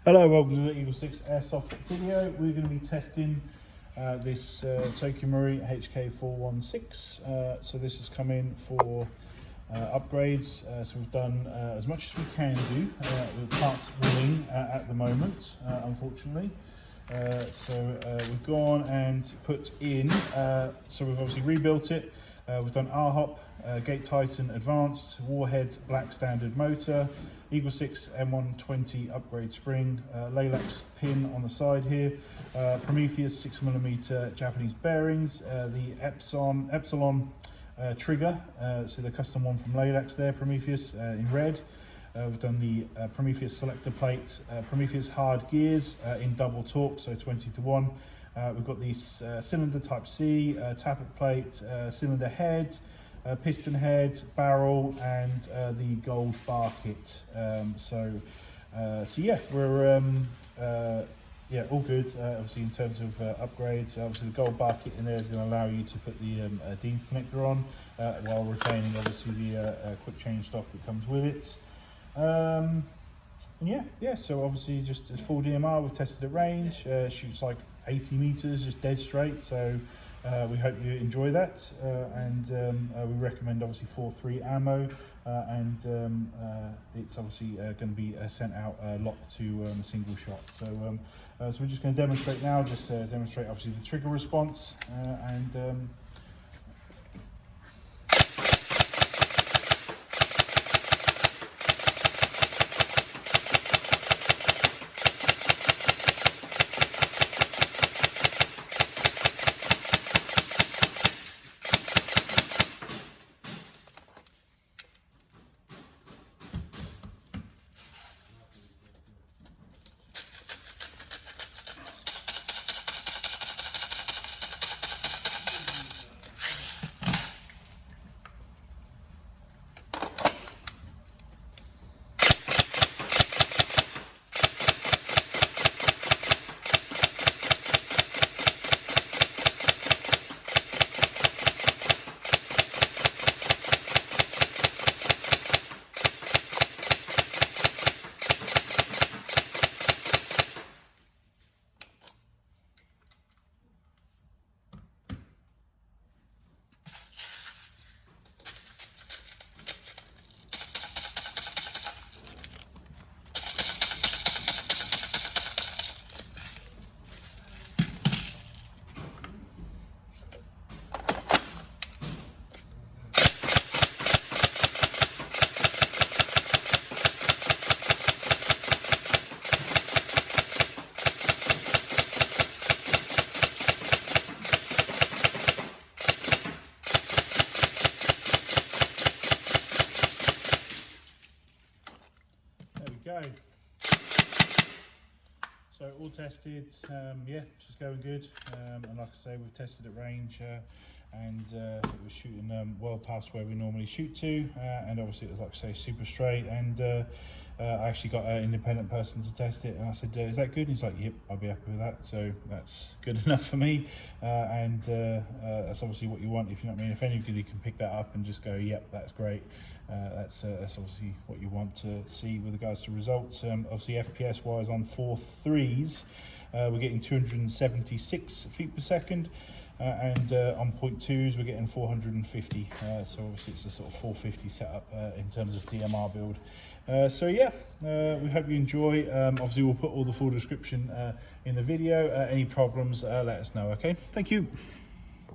Hello, welcome to the EagleSix Airsoft video. We're going to be testing this Toyko Marui HK416. So this has come in for upgrades. So we've done as much as we can do with parts willing at the moment, unfortunately. We've gone and put in, so we've obviously rebuilt it. We've done RHOP, Gate Titan Advanced, Warhead Black Standard Motor, EagleSix M120 upgrade spring, Laylax pin on the side here, Prometheus 6mm Japanese bearings, the epsilon trigger, so the custom one from Laylax there, Prometheus in red. We've done the Prometheus Selector plate, Prometheus hard gears in double torque, so 20:1. We've got these cylinder type C, tappet plate, cylinder head, piston head, barrel, and the gold bar kit. So yeah, we're yeah, all good. Obviously, in terms of upgrades, obviously the gold bar kit in there is going to allow you to put the Dean's connector on while retaining obviously the quick change stock that comes with it. And yeah, so obviously just as full DMR, we've tested at range, shoots like 80 meters, just dead straight. So we hope you enjoy that, and we recommend obviously 4.3 ammo, and it's obviously going to be sent out locked to a single shot. So so we're just going to demonstrate now, just demonstrate obviously the trigger response, and go. So all tested, yeah, just going good, and like I say, we've tested at range, and it was shooting well past where we normally shoot to, and obviously it was, like I say, super straight. And I actually got an independent person to test it, and I said, is that good? And he's like, yep, I'll be happy with that. So that's good enough for me, and that's obviously what you want, if you know what I mean. If anybody can pick that up and just go, yep, that's great, that's obviously what you want to see with regards to results. Obviously FPS wise on 4.3s, we're getting 276 feet per second, and on 0.2s we're getting 450, so obviously it's a sort of 450 setup in terms of DMR build. So yeah, we hope you enjoy. Obviously we'll put all the full description in the video. Any problems, let us know. Okay, thank you.